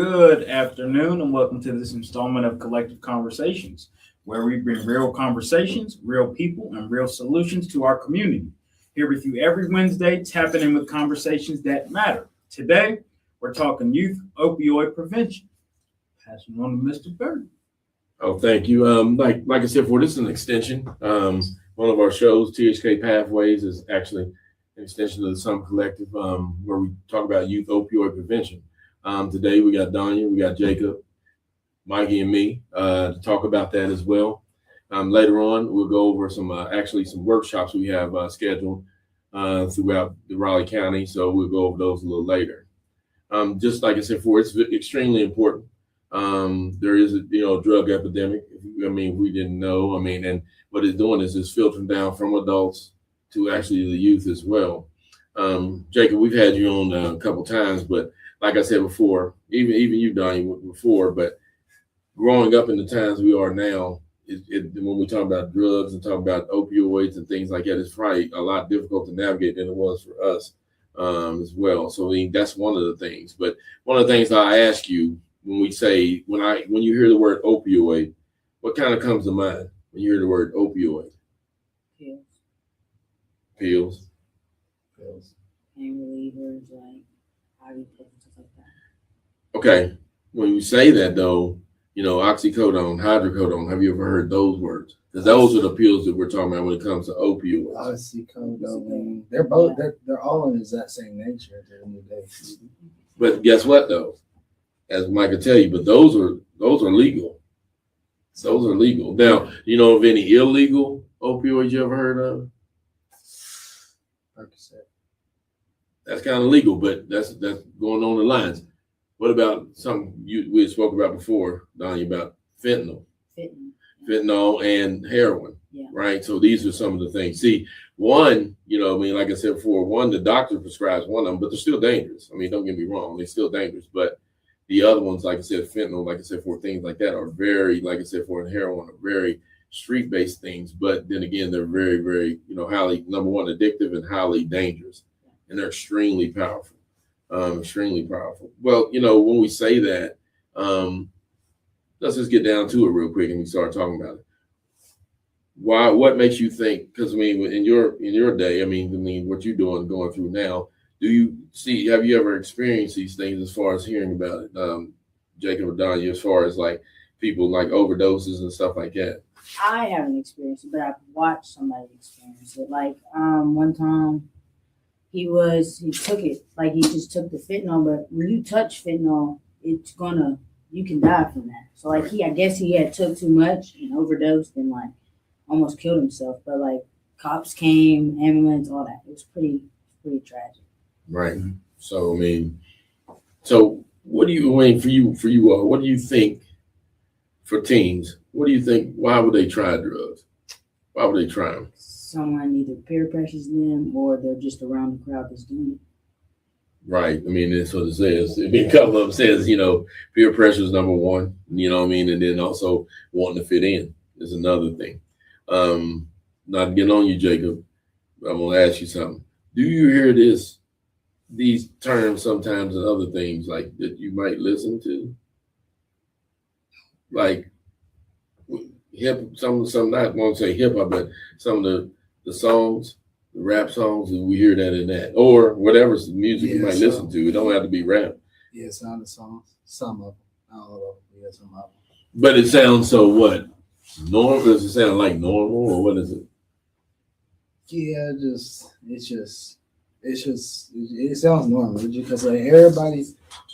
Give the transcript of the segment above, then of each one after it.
Good afternoon, and welcome to this installment of Collective Conversations, where we bring real conversations, real people, and real solutions to our community. Here with you every Wednesday, tapping in with conversations that matter. Today, we're talking youth opioid prevention. Passing on to Mr. Bird. Oh, thank you. Like I said before, this is an extension. One of our shows, TSK Pathways, is actually an extension of the Some Collective, where we talk about youth opioid prevention. Today we got Donakeh, we got Jacob, Mikey, and me to talk about that as well. Later on, we'll go over some workshops we have scheduled throughout the Raleigh County. So we'll go over those a little later. Just like I said before, it's extremely important. There is a drug epidemic. We didn't know. And what it's doing is it's filtering down from adults to actually the youth as well. Jacob, we've had you on a couple times, but like I said before, even you, Donnie, before, but growing up in the times we are now, when we talk about drugs and talk about opioids and things like that, it's probably a lot difficult to navigate than it was for us as well. So that's one of the things. But one of the things I ask you when you hear the word opioid, what kind of comes to mind when you hear the word opioid? Pills. Pain relievers, like ibuprofen, stuff like that. Okay. When you say that though, oxycodone, hydrocodone, have you ever heard those words? Because those are the pills that we're talking about when it comes to opioids. Oxycodone. They're all in the exact same nature at the end of the day. But guess what though? As Mike could tell you, but those are legal. Those are legal. Now, you know of any illegal opioids you ever heard of? Percocet. That's kind of legal, but that's going on the lines. What about something we had spoke about before, Donnie, about fentanyl? Fentanyl and heroin, right? So these are some of the things. See, one, like I said before, the doctor prescribes one of them, but they're still dangerous. Don't get me wrong, they're still dangerous. But the other ones, like I said, fentanyl, like I said, for things like that are very, like I said, for heroin, are very street-based things. But then again, they're very, very, highly, number one, addictive and highly dangerous. And they're extremely powerful. Extremely powerful. Well, when we say that, let's just get down to it real quick and we start talking about it. What makes you think? Because in your day, what you're doing, going through now, have you ever experienced these things as far as hearing about it, Jacob or Donnie, as far as like people like overdoses and stuff like that? I haven't experienced it, but I've watched somebody experience it. Like one time he took it, like he just took the fentanyl, but when you touch fentanyl, you can die from that. So like I guess he had took too much and overdosed and like almost killed himself. But like cops came, ambulance, all that. It was pretty tragic. Right. So so what do you for you all? What do you think for teens? What do you think? Why would they try drugs? Why would they try them? Someone either peer pressures them or they're just around the crowd that's doing it. Right. That's what it says. A couple of them says, peer pressure is number one, and then also wanting to fit in is another thing. Not to get on you, Jacob, but I'm going to ask you something. Do you hear these terms sometimes and other things like that you might listen to? Like some not want to say hip hop, but some of the songs, the rap songs, and we hear that in that, or whatever music you might listen to. It don't have to be rap. Yeah, some of the songs, some of them, not all of them. Yeah, some of them. But it sounds so what? Normal? Does it sound like normal, or what is it? Yeah, it sounds normal because like everybody,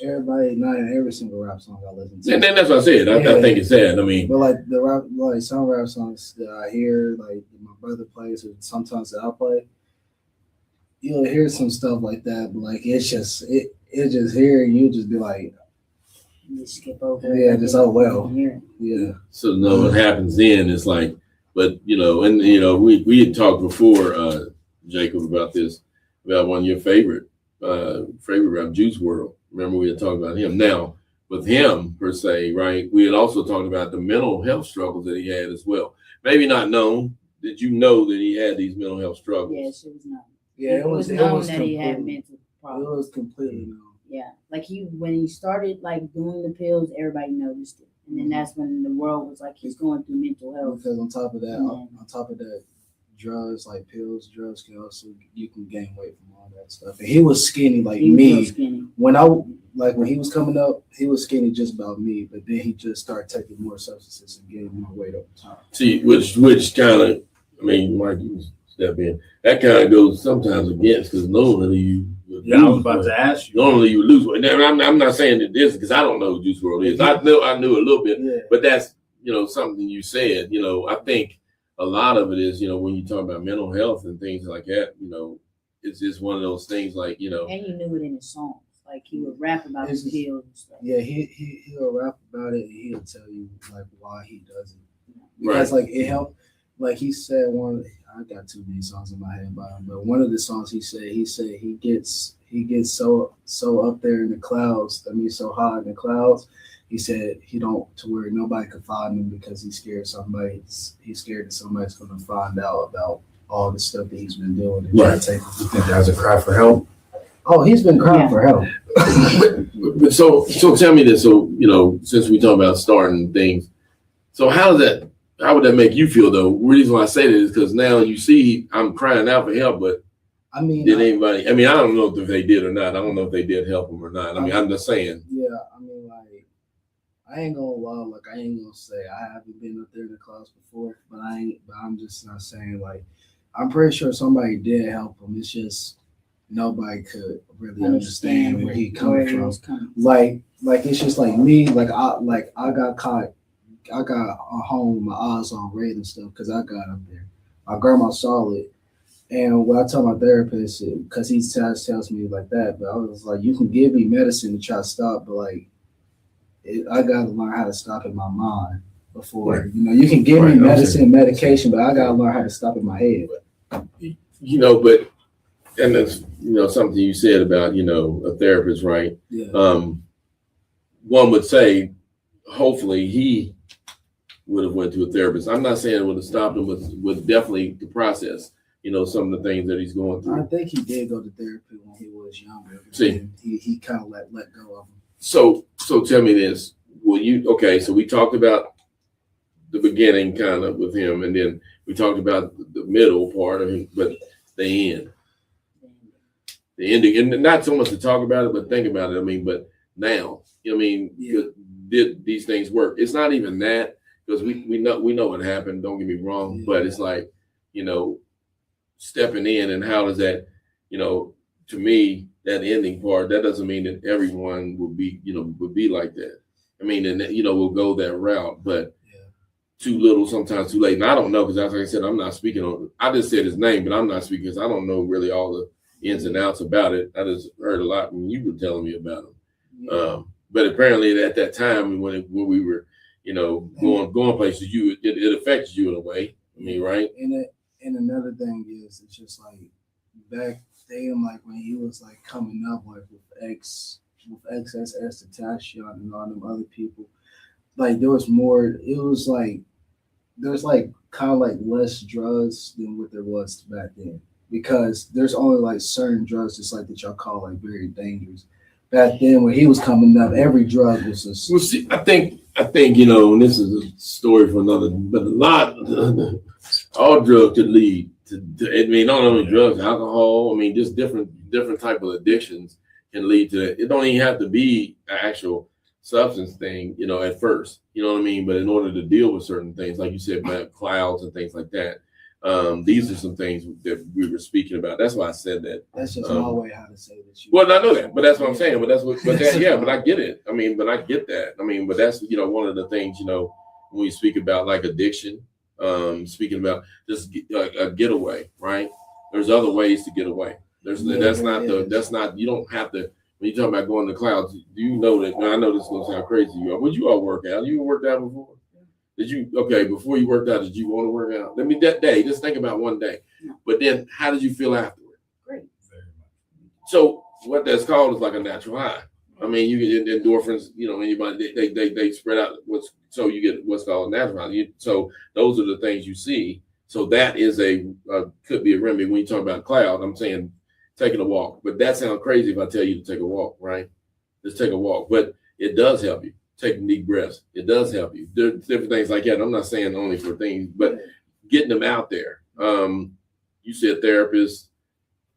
not in every single rap song I listen to. And then that's what I said. I think it's sad. But like the rap, like some rap songs that I hear, like my brother plays, or sometimes that I play, you'll hear some stuff like that. But like it just here, you just be like, you skip over. Yeah, just well. Yeah. So no, what happens then is like, but we had talked before, Jacob, about this. About one of your favorite rap, Juice WRLD. Remember we had talked about him. Now, with him per se, right? We had also talked about the mental health struggles that he had as well. Maybe not known. Did you know that he had these mental health struggles? Yes, it was known. Yeah, it was known that he had mental problems. It was completely known. Yeah, like when he started like doing the pills, everybody noticed it, and then that's when the world was like he's going through mental health. Because on top of that, Mhm. on top of that, drugs like pills, drugs can also you can gain weight from all that stuff. And he was skinny like He was me. real skinny. When he was coming up, he was skinny just about me. But then he just started taking more substances and getting more weight over time. See, which kind of, I mean, Mike, you step in. That kind of goes sometimes against because normally you. Yeah, I was about to ask you. Normally you lose weight. Now, I'm not saying that this because I don't know who Juice WRLD is. I knew a little bit, Yeah. but that's something you said. I think a lot of it is when you talk about mental health and things like that. It's just one of those things like And you knew it in his songs. Like he would rap about his pills and stuff. Yeah, he'll rap about it and he'll tell you like why he does it. Because like it helped. Like he said I got too many songs in my head by him, but one of the songs he said he gets so up there in the clouds. I mean, so high in the clouds. He said he don't to where nobody could find him because he's scared he's scared that somebody's going to find out about all the stuff that he's been doing. And Right. Take You think that was a cry for help? Oh, he's been crying for help. but so tell me this. So since we talk about starting things, so how would that make you feel though? The reason why I say that is because now you see I'm crying out for help, but I mean, did anybody? I mean, I don't know if they did or not. I don't know if they did help him or not. I mean, I'm just saying. Yeah, I mean, like, I ain't gonna lie, like, I ain't gonna say I haven't been up there in the clouds before, but I'm just not saying, like, I'm pretty sure somebody did help him. It's just nobody could really understand where he coming from. Like, it's just like me, I got caught. I got home with my eyes on red and stuff because I got up there. My grandma saw it. And when I tell my therapist, because he tells me like that, but I was like, you can give me medicine to try to stop, but like, I got to learn how to stop in my mind before, Right. You can give me Right, medicine and medication, but I got to learn how to stop in my head. But and that's something you said about a therapist, right? Yeah. One would say, hopefully he would have went to a therapist. I'm not saying it would have stopped him, but with definitely the process. Some of the things that he's going I through. think he did go to therapy when he was younger. See. He kind of let go of him. So tell me this. So we talked about the beginning kind of with him, and then we talked about the middle part of him, but the end. The ending, and not so much to talk about it, but think about it. I mean, but now, did these things work? It's not even that, because we know what happened. Don't get me wrong, but it's like, stepping in, and how does that, to me, that ending part, that doesn't mean that everyone would be like that. I mean, and we'll go that route, but too little, sometimes too late. And I don't know, because as I said, I'm not speaking on. I just said his name, but I'm not speaking because I don't know really all the ins and outs about it. I just heard a lot when you were telling me about him. But apparently at that time when we were, going places, it affected you in a way. I mean, right? And another thing is, it's just like back then, like when he was like coming up, like with XSS, Tashion, and all them other people, like there was more. It was like there's like kind of like less drugs than what there was back then, because there's only like certain drugs just like that y'all call like very dangerous. Back then when he was coming up, every drug was just. Well, see, I think and this is a story for another, but a lot. All drugs could lead to I mean, not only drugs, alcohol. I mean, just different type of addictions can lead to that. It don't even have to be an actual substance thing, at first. You know what I mean? But in order to deal with certain things, like you said, about clouds and things like that, these are some things that we were speaking about. That's why I said that. That's just my way how to say that. Well, I know that, but that's what I'm saying. But but I get it. I mean, but I get that. I mean, but that's one of the things when we speak about like addiction. Speaking about just a getaway, right? There's other ways to get away. That's not you don't have to. When you talk about going to clouds, do you know that? I know this is gonna sound crazy to you. Would you all work out? You worked out before? Did you? Okay, before you worked out, did you want to work out? I mean, that day, just think about one day. But then, how did you feel afterward? Great. So what that's called is like a natural high. I mean, you get endorphins. Anybody they spread out. So you get what's called a natural high. So those are the things you see. So that is could be a remedy. When you talk about cloud, I'm saying taking a walk. But that sounds crazy if I tell you to take a walk, right? Just take a walk. But it does help you. Taking deep breaths. It does help you. There's different things like that. I'm not saying only for things, but getting them out there. You said therapists.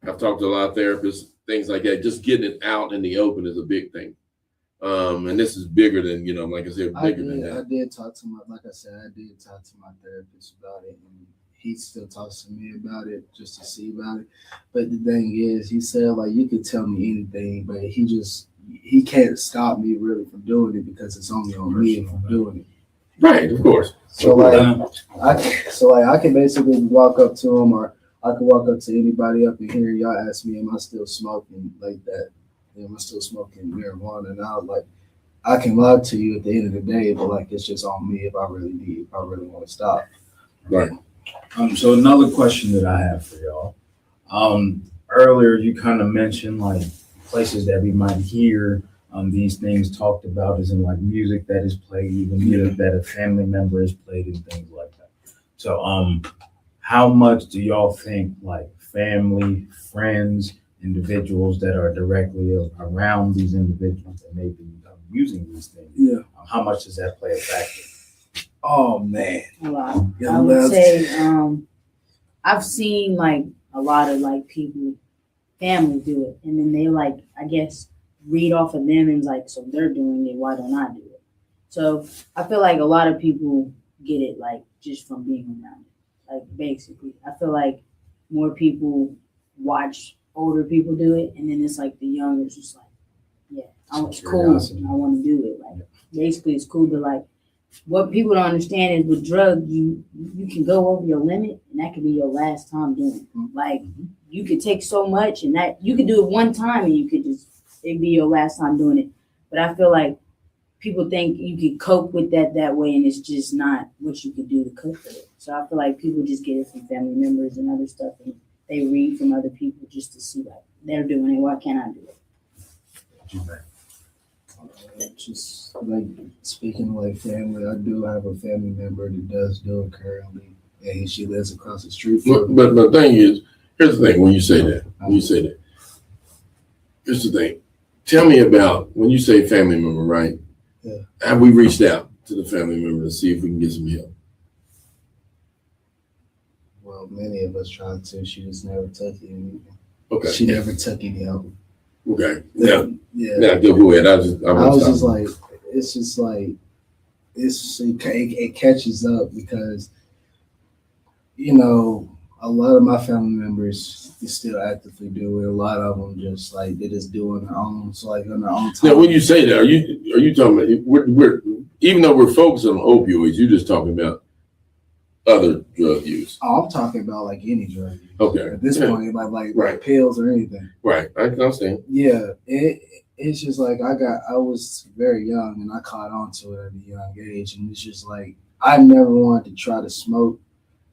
I've talked to a lot of therapists, things like that. Just getting it out in the open is a big thing. And this is bigger than, like I said, bigger than that. I did talk to my therapist about it, and he still talks to me about it just to see about it. But the thing is, he said, like, you could tell me anything, but he can't stop me really from doing it because it's only on me from doing it. Right, of course. So I can basically walk up to him, or I can walk up to anybody up in here. Y'all ask me, am I still smoking like that? Am I still smoking marijuana? And I can lie to you at the end of the day, but like, it's just on me if I really want to stop. Right. So another question that I have for y'all. Earlier you kind of mentioned like places that we might hear these things talked about is in like music that is played, even music that a family member is played and things like that. So how much do y'all think like family, friends, individuals that are directly around these individuals that may be using these things, how much does that play a factor? Oh man, a lot. I would say I've seen like a lot of like people, family do it, and then they like, I guess, read off of them and like, so they're doing it, why don't I do it? So I feel like a lot of people get it like just from being around it. Like basically, I feel like more people watch older people do it, and then it's like the younger just like, it's cool. I want to do it. Like basically, it's cool, but like what people don't understand is with drugs, you can go over your limit, and that could be your last time doing it. Like you could take so much, and that you could do it one time, and it'd be your last time doing it. But I feel like people think you can cope with that way, and it's just not what you could do to cope with it. So I feel like people just get it from family members and other stuff, and they read from other people just to see like they're doing it. Why can't I do it? Just like speaking of like family, I do have a family member that does do it currently, and she lives across the street. But the thing is, here's the thing. When you say that, here's the thing. Tell me about when you say family member, right? Yeah. Have we reached out to the family member to see if we can get some help? Well, many of us tried to. She just never took it. Okay. She never took any help. Okay. Yeah. Go ahead. I was just like, it's just like, it catches up because, a lot of my family members still actively do it. A lot of them just like, they just do it on their own. So like on their own time. Now, when you say that, are you talking about, we're even though we're focused on opioids, you're just talking about other drug use? Oh, I'm talking about like any drug use. Okay. At this point, like pills or anything. Right. I understand. Yeah. It's just like I was very young and I caught on to it at a young age, and it's just like I never wanted to try to smoke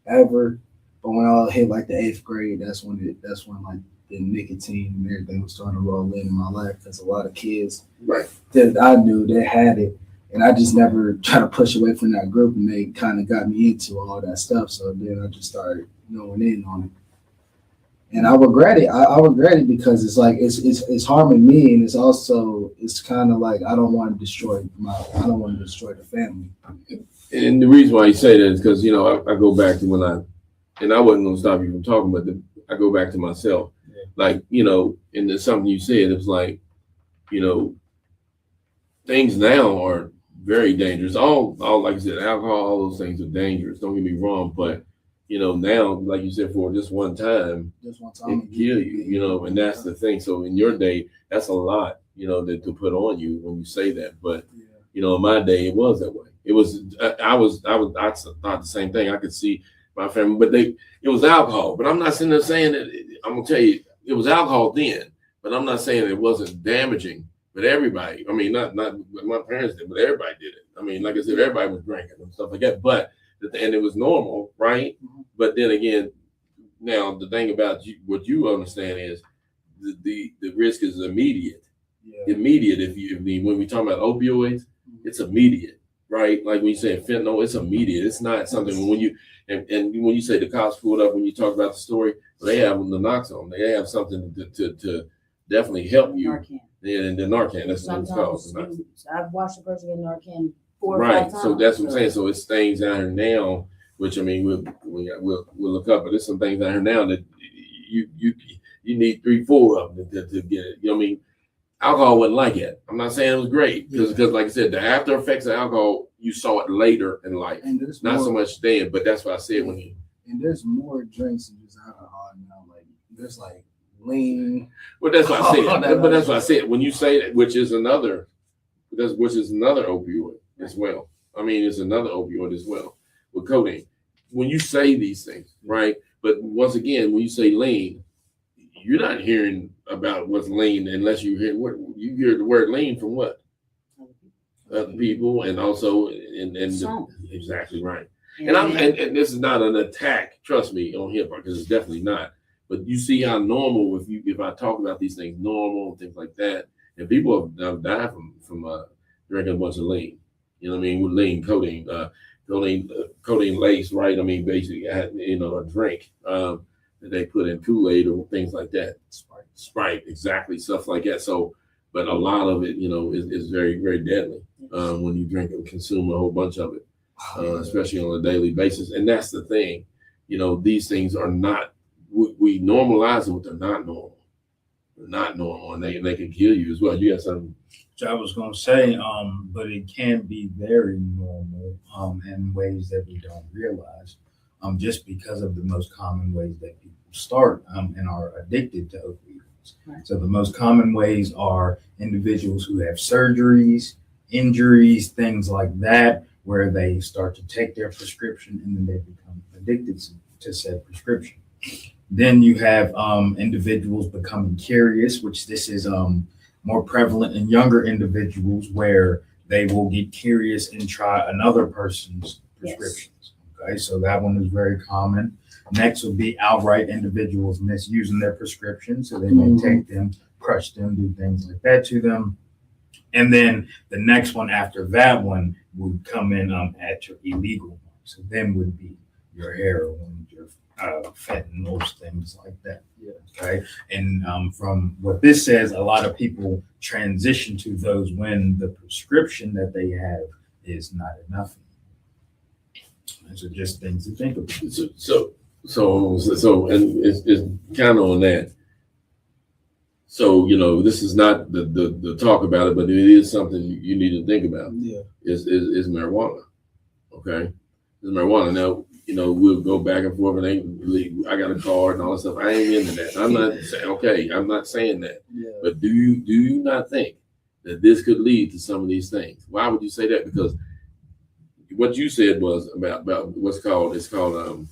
ever. But when I hit like the 8th grade, that's when like the nicotine and everything was starting to roll in my life, because a lot of kids that I knew, they had it. And I just never tried to push away from that group, and they kind of got me into all that stuff. So then I just started going in on it, and I regret it. I regret it because it's like it's harming me, and it's kind of like I don't want to destroy the family. And the reason why you say that is because I go back to and I wasn't gonna stop you from talking, but I go back to myself, like and there's something you said. It's like things now are very dangerous. All like I said, alcohol, all those things are dangerous. Don't get me wrong, but now, like you said, for just one time, it can kill you. And that's the thing. So in your day, that's a lot, to put on you when you say that. But in my day, it was that way. It was. I thought the same thing. I could see my family, but it was alcohol. But I'm not sitting there saying that. I'm gonna tell you, it was alcohol then. But I'm not saying it wasn't damaging. But everybody, I mean, not my parents did, but everybody did it. I mean, like I said, everybody was drinking and stuff like that. But and it was normal, right? Mm-hmm. But then again, now the thing about what you understand is the risk is immediate. Yeah. Immediate. When we talk about opioids, it's immediate, right? Like when you say fentanyl, it's immediate. It's not something when you and when you say the cops pulled up, when you talk about the story, they have the Naloxone. They have something to definitely help you. and the Narcan. That's what it's called. Sometimes I've watched a person get Narcan 4 or 5 Right. times. So that's what I'm saying. So it's things out here now, which I mean, we'll look up, but there's some things out here now that you need 3, 4 of them to get it. You know what I mean? Alcohol wasn't like it. I'm not saying it was great because like I said, the after effects of alcohol, you saw it later in life, And there's not more, so much then. But that's what I said when you. and there's more drinks than just alcohol now. Like there's like lean. Well, that's what I said. Oh, But that's what I said when you say that, which is another opioid as well. I mean, it's another opioid as well with codeine. When you say these things, right? But once again, when you say lean, you're not hearing about what's lean unless you hear the word lean from what? Other people, and also exactly right. And this is not an attack, trust me, on hip hop, because it's definitely not. But you see how normal if I talk about these things, normal and things like that, and people have died from drinking a bunch of lean. You know what I mean? With lean, codeine, codeine lace, right? I mean, basically, a drink that they put in Kool-Aid or things like that. Sprite, exactly, stuff like that. So, but a lot of it, is very, very deadly when you drink and consume a whole bunch of it, especially on a daily basis. And that's the thing, these things are not. We normalize them, but they're not normal. They're not normal, and they can kill you as well. You got something? Which I was going to say, but it can be very normal in ways that we don't realize, just because of the most common ways that people start and are addicted to opioids. Right. So the most common ways are individuals who have surgeries, injuries, things like that, where they start to take their prescription and then they become addicted to said prescription. Then you have individuals becoming curious, which this is more prevalent in younger individuals, where they will get curious and try another person's prescriptions. Yes. Okay, so that one is very common. Next would be outright individuals misusing their prescriptions. So they may take them, crush them, do things like that to them. And then the next one after that one would come in at your illegal one. So then would be your heroin, your fentanyl, things like that. Yeah. Okay. And from what this says, a lot of people transition to those when the prescription that they have is not enough. And so just things to think about. So, and it's kind of on that. So, this is not the talk about it, but it is something you need to think about. Yeah. Is marijuana. Okay. Is marijuana. Now, we'll go back and forth and I got a card and all that stuff. I ain't into that. I'm not saying, okay, I'm not saying that. Yeah. But do you not think that this could lead to some of these things? Why would you say that? Because what you said was about it's called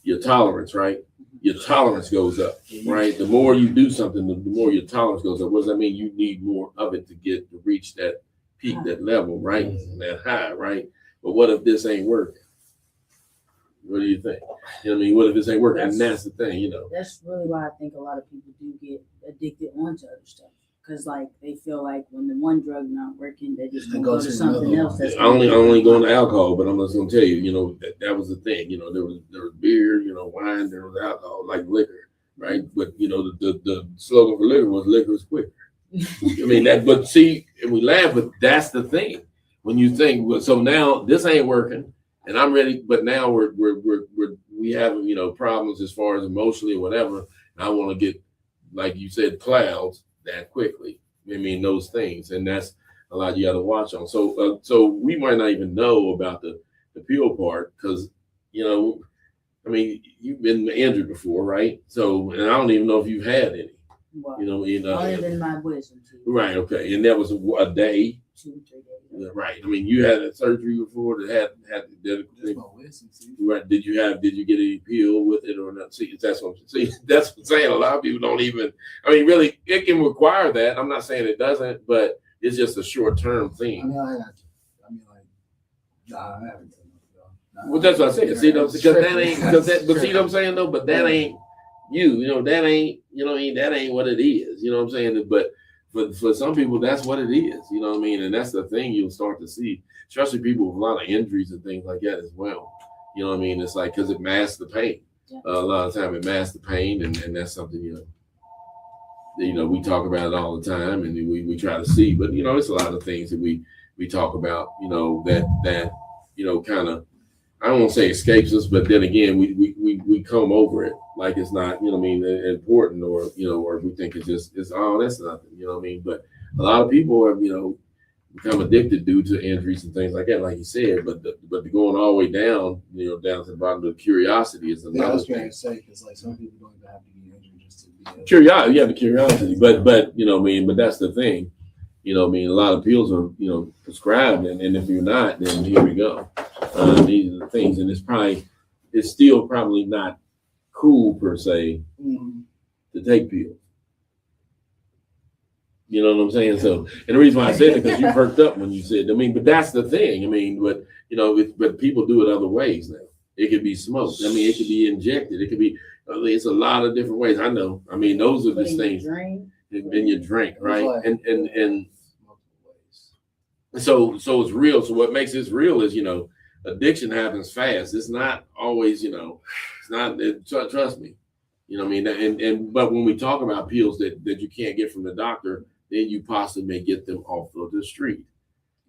your tolerance, right? Your tolerance goes up, right? The more you do something, the more your tolerance goes up. What does that mean? You need more of it to reach that peak, that level, right? That high, right? But what if this ain't working? What do you think? What if this ain't working? And that's the thing, That's really why I think a lot of people do get addicted onto other stuff. Because they feel like when the one drug not working, they just gonna go to something else. That's I only going to alcohol, but I'm just gonna tell you, that was the thing. There was beer, wine, there was alcohol, like liquor, right? But the slogan for liquor is quicker. But see, and we laugh, but that's the thing. When you think, well, so now this ain't working, and I'm ready, but now we have problems as far as emotionally or whatever. And I want to get, like you said, clouds that quickly. Those things, and that's a lot you got to watch on. So we might not even know about the pill part because you've been injured before, right? So, and I don't even know if you've had any. Well, other than my wisdom teeth. Right. Okay. And that was a day. 2 or 3 days. Right. You had a surgery before that had right. Did you get any pill with it or not? That's what I'm saying. A lot of people don't even. Really, it can require that. I'm not saying it doesn't, but it's just a short-term thing. I haven't. Well, that's what I said. See, because that ain't but see what I'm saying though. But that ain't you. That ain't that ain't what it is. You know what I'm saying? But for some people, that's what it is. And that's the thing you'll start to see, especially people with a lot of injuries and things like that as well. It's like because it masks the pain. Yeah. A lot of time it masks the pain, and that's something we talk about it all the time, and we try to see, but it's a lot of things that we talk about, that kind of, I don't want to say escapes us, but then again, we come over it like it's not, important, or or we think it's oh, that's nothing, But a lot of people have, become addicted due to injuries and things like that, like you said. But the going all the way down, down to the bottom of the curiosity is another Yeah, I was thing. trying to say, because like some people don't even have to get injured just to be Curiosity, yeah, the curiosity, but but that's the thing, a lot of pills are prescribed, and if you're not, then here we go. These are the things, and it's still probably not cool per se to take pills. You know what I'm saying? So, and the reason why I said it, because you perked up when you said, but that's the thing. But but people do it other ways now. It could be smoked. It could be injected. It could be. It's a lot of different ways. I know. Those are just things in your drink, right? And so it's real. So what makes this real is addiction happens fast. It's not always it's not. Trust me. But when we talk about pills that you can't get from the doctor, then you possibly may get them off of the street.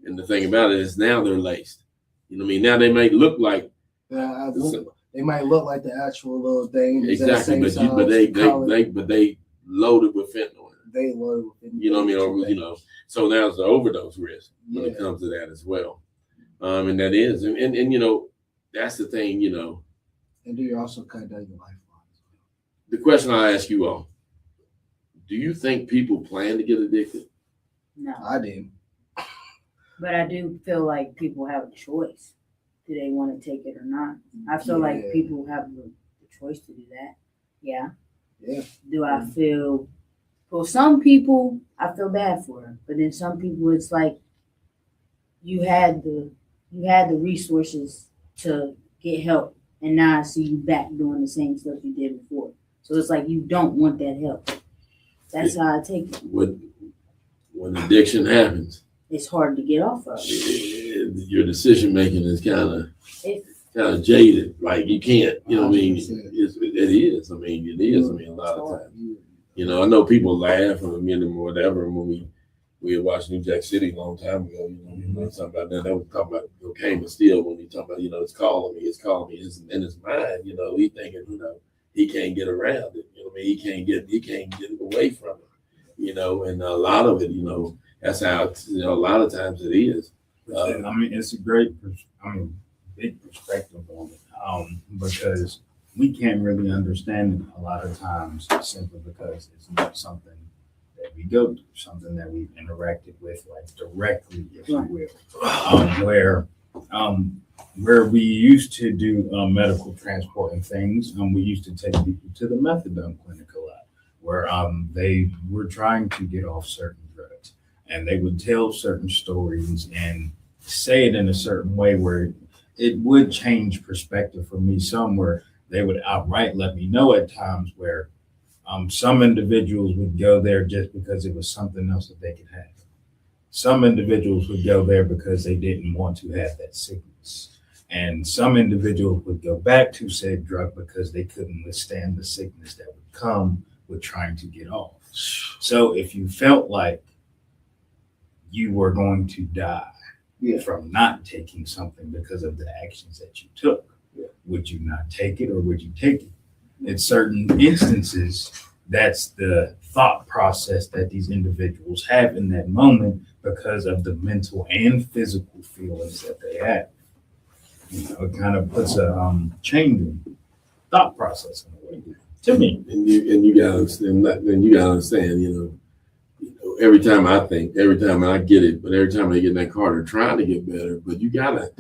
And the thing about it is now they're laced. Now they may look like they might look like the actual little thing. Exactly, but they loaded with fentanyl. They loaded with fentanyl. Or so there's the overdose risk when it comes to that as well. And that is, and that's the thing, And do you also cut down your lifeline? The question I ask you all: do you think people plan to get addicted? No, I do. but I do feel like people have a choice. Do they want to take it or not? I feel like people have the choice to do that. Yeah. Yeah. Do I feel? For some people, I feel bad for them, but then some people, it's like you had the resources to get help, and now I see you back doing the same stuff you did before. So it's like you don't want that help. That's how I take it. When addiction happens, it's hard to get off of. Your decision making is kind of jaded. Like you can't, it is. It is. A lot of times. I know people laugh or whatever when we had watched New Jack City a long time ago. Something about that. They were talking about cocaine, but still, when you talk about, it's calling me. It's in his mind. He thinking, he can't get around it. He can't get away from it. And a lot of it, that's how a lot of times it is. It's a great, big perspective on it, because we can't really understand it a lot of times simply because it's not something that we go through, something that we've interacted with, like directly, if you will, where we used to do medical transport and things. We used to take people to the methadone clinic a lot, where they were trying to get off certain drugs, and they would tell certain stories and say it in a certain way where it would change perspective for me. Somewhere they would outright let me know at times where some individuals would go there just because it was something else that they could have. Some individuals would go there because they didn't want to have that sickness. And some individuals would go back to said drug because they couldn't withstand the sickness that would come with trying to get off. So if you felt like you were going to die from not taking something because of the actions that you took, would you not take it, or would you take it? In certain instances, that's the thought process that these individuals have in that moment because of the mental and physical feelings that they have. It kind of puts a change in thought process in a way to me. And you gotta understand that. Then you gotta understand, every time I get it, but every time I get in that car, they're trying to get better. But you gotta,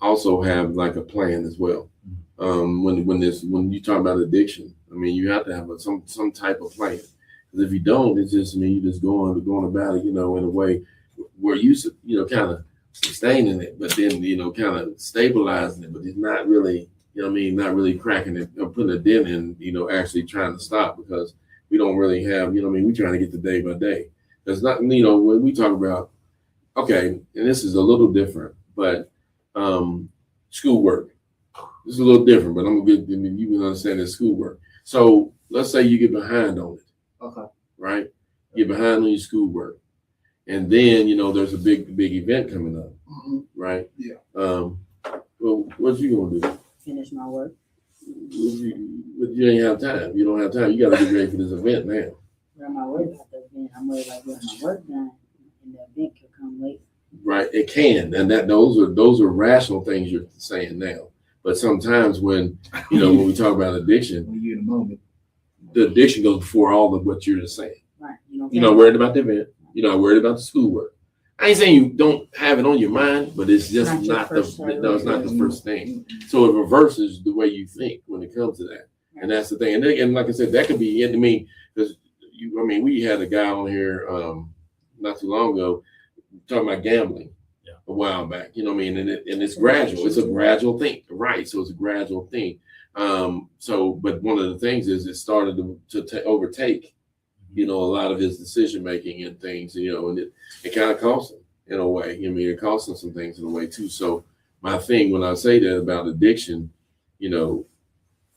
also have like a plan as well. When you talk about addiction, you have to have some type of plan. Because if you don't, it's just you just going about it, in a way where you kind of sustaining it, but then kind of stabilizing it, but it's not really, not really cracking it or putting a dent in, actually trying to stop, because we don't really have, we're trying to get to day by day. There's not, when we talk about, okay, and this is a little different, but schoolwork. This is a little different, but you can understand this schoolwork. So let's say you get behind on it, Okay. right? Get behind on your schoolwork. And then, there's a big event coming up, right? Yeah. Well, what you gonna do? Finish my work. You ain't have time. You don't have time. You gotta get ready for this event now. Where am I worried about the event? I'm worried about getting my work done, and the event could come late. Right, it can, and those are rational things you're saying now. But sometimes when we talk about addiction, When you're in the moment. the addiction goes before all of what you're just saying. Right. You're not worried about the event. You're not worried about the schoolwork. I ain't saying you don't have it on your mind, but it's just Not your not first the priority. no, it's not the first thing. So it reverses the way you think when it comes to that, and that's the thing. And like I said, that could be. I mean, because we had a guy on here not too long ago talking about gambling a while back. You know what I mean? And it's gradual. It's a gradual thing, right? So it's a gradual thing. But one of the things is it started to overtake, a lot of his decision making and things, and it kind of cost him in a way. It cost him some things in a way too. So my thing when I say that about addiction,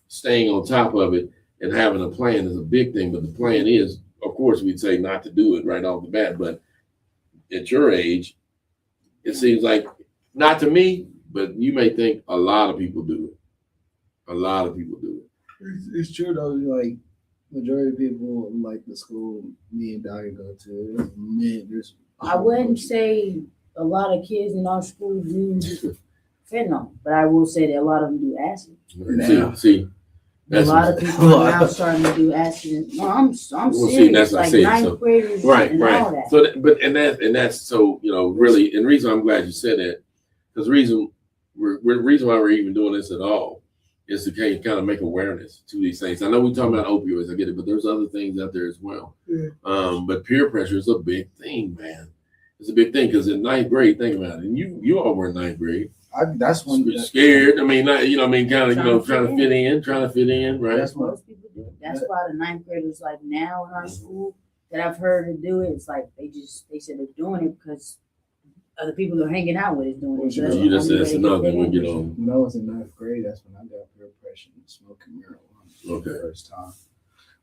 staying on top of it and having a plan is a big thing. But the plan is, of course, we'd say not to do it right off the bat. But at your age, it seems like, not to me, but you may think a lot of people do it. A lot of people do it. It's true though. Like majority of people like the school me and Donnie go to. There's. I wouldn't say a lot of kids in our school do fentanyl, but I will say that a lot of them do acid. See, A lot of people are now starting to do acid. No, I'm serious. That's Like ninth graders and all that. So, that's so really, and the reason I'm glad you said that, because the reason why we're even doing this at all is to kind of make awareness to these things. I know we're talking about opioids, I get it, but there's other things out there as well. Yeah. But peer pressure is a big thing, man. It's a big thing because in ninth grade, think about it, and you all were in ninth grade. That's when You're scared. I mean, not, kind of trying to fit in, right? That's what most people do. That's why the ninth graders, like now in our school, that I've heard to do it. It's like they said they're doing it because other people they're hanging out with is doing it. So You just said that's another thing we get on. When I was in ninth grade, that's when I got peer pressure and smoking marijuana for the Okay. first time.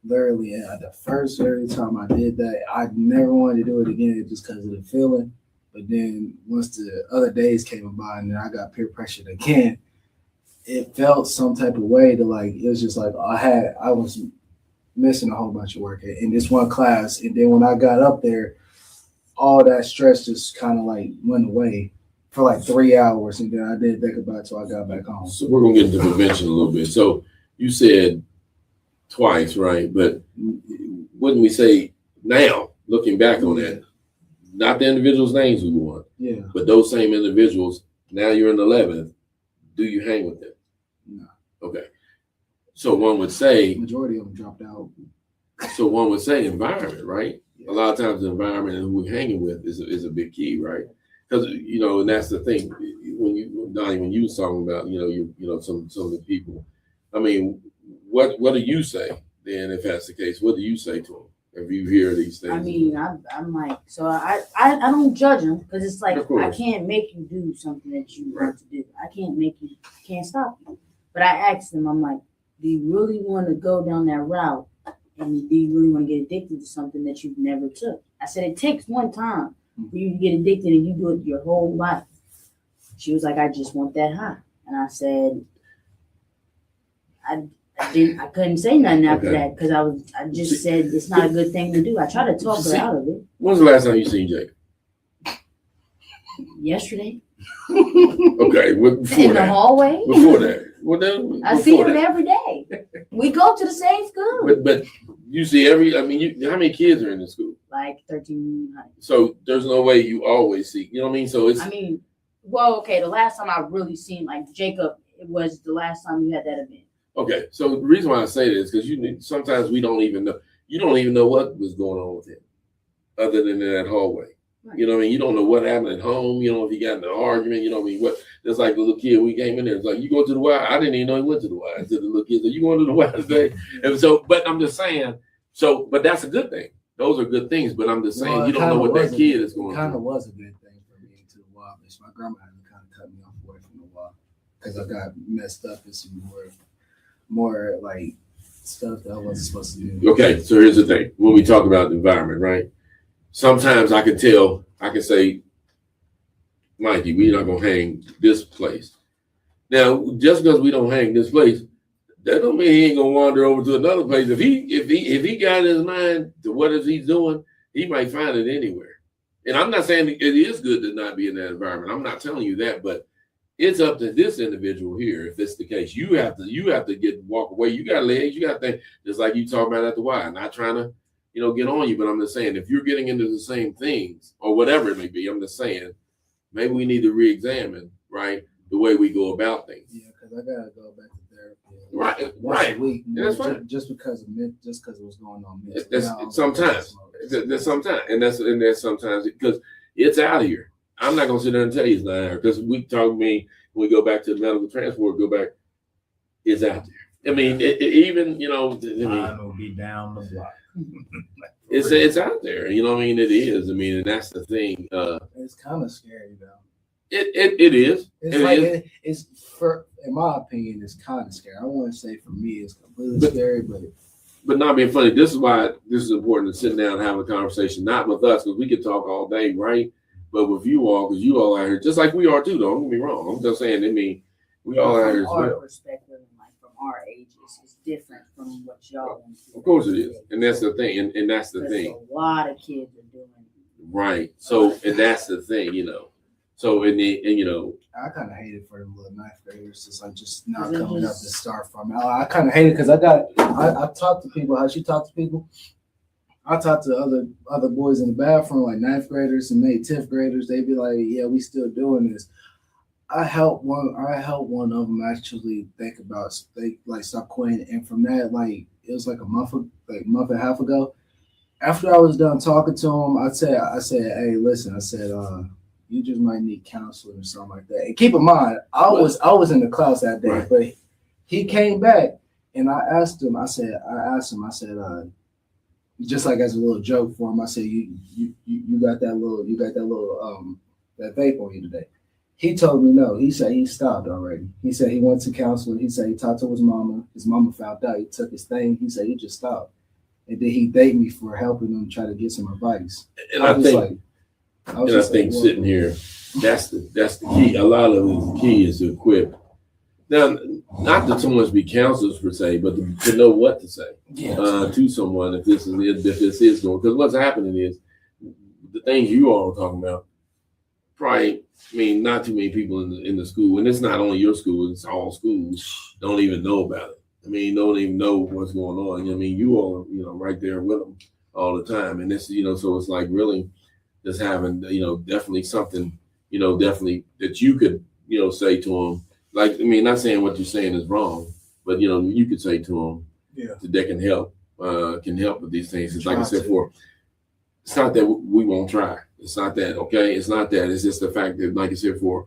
Literally, the very time I did that, I never wanted to do it again just because of the feeling. But then once the other days came by and then I got peer pressured again, it felt some type of way to like, it was just like I was missing a whole bunch of work in this one class. And then when I got up there, all that stress just kind of like went away for like 3 hours. And then I didn't think about it till I got back home. So we're going to get into prevention a little bit. So you said twice, right? But wouldn't we say now, looking back on that, not the individuals' names we want, Yeah. but those same individuals, now you're in 11th, do you hang with them? No. Okay. So one would say, Majority of them dropped out. environment, right? A lot of times the environment and who we're hanging with is a big key, right? Because, and that's the thing, when you was talking about, some of the people, I mean, what do you say then if that's the case? What do you say to them? If you hear these things, I mean, I'm like, so I don't judge them because it's like I can't make you do something that you want to do. I can't stop you. But I asked them, I'm like, do you really want to go down that route? And do you really want to get addicted to something that you've never took? I said, it takes one time for you to get addicted and you do it your whole life. She was like, I just want that high. And I said, I couldn't say nothing after that because I just said it's not a good thing to do. I tried to talk her out of it. When's the last time you seen Jacob? Yesterday. Okay, In the hallway. Before that, I see him every day. We go to the same school. But you see how many kids are in the school? Like 1,300. So there's no way you always see. You know what I mean? So it's. The last time I really seen like Jacob, it was the last time you had that event. Okay, so the reason why I say this is because sometimes we don't even know. You don't even know what was going on with him, other than in that hallway. Right. You know what I mean? You don't know what happened at home. You don't know if he got in an argument. You know what I mean? What? It's like the little kid. We came in there. It's like, you go to the Y. I didn't even know he went to the Y. I said the little kid said, you going to the Y today? And so, but I'm just saying. So, but that's a good thing. Those are good things. But I'm just saying, you don't know what that kid is going to do. It kind of was a good thing for me to the Y. My grandma had to kind of cut me off away from the Y because I got messed up in some more like stuff that I wasn't supposed to do. Okay, so here's the thing. When we talk about the environment, right? Sometimes I can say, Mikey, we're not gonna hang this place. Now, just because we don't hang this place, that don't mean he ain't gonna wander over to another place. If he got in his mind to what is he's doing, he might find it anywhere. And I'm not saying it is good to not be in that environment. I'm not telling you that, but it's up to this individual here. If it's the case, you have to walk away. You got legs, you got things, just like you talk about at the Y. Not trying to, get on you, but I'm just saying, if you're getting into the same things or whatever it may be, I'm just saying, maybe we need to re-examine, right, the way we go about things. Yeah, because I gotta go back to therapy. Once a week, that's fine. Just because of what's going on. That's sometimes, and that's sometimes because it's out of here. I'm not gonna sit there and tell you it's not out here because when we go back to the medical transport, it's out there. I mean, even Mine will be down the block. it's out there. You know what I mean? It is. I mean, and that's the thing. It's kind of scary though. It is. It's for, in my opinion, it's kind of scary. I wouldn't say for me it's completely scary, but not being funny. This is why this is important to sit down and have a conversation, not with us because we could talk all day, right? But with you all, because you all out here, just like we are too. Don't get me wrong. I'm just saying. I mean, we all out here as Our well. perspective and like from our ages is different from what y'all went through. Of course it is, and that's the thing. And that's the Because thing. a lot of kids are doing it. Right. So, and that's the thing, So, and I kind of hate it for the little ninth graders. It's like just not coming up to start from. I kind of hate it because I talk to people. How she talk to people? I talk to other boys in the bathroom, like ninth graders and maybe 10th graders. They be like, "Yeah, we still doing this." I helped one of them actually think about stop quitting, and from that, like it was like a month and a half ago. After I was done talking to him, I said, "Hey, listen," I said, "You just might need counseling or something like that." And keep in mind, I was in the class that day, Right. but he came back and I asked him. I said, just like as a little joke for him, I said, "You got that little that vape on you today?" He told me no. He said he stopped already. He said he went to counseling. He said he talked to his mama. His mama found out. He took his thing. He said he just stopped. And then he thanked me for helping him try to get some advice. And I think sitting here, that's the key. A lot of the key is to equip. Now, not to so much be counselors per se, but to know what to say to someone if this is going. Because what's happening is the things you all are talking about. Probably, not too many people in the school, and it's not only your school; it's all schools don't even know about it. Don't even know what's going on. You all are, right there with them all the time, and this, so it's like really just having, definitely something, definitely that you could, say to them. Like, not saying what you're saying is wrong, but you could say to them that they can help with these things. It's like I said before, it's not that we won't try. It's not that, okay? It's not that. It's just the fact that, like I said, for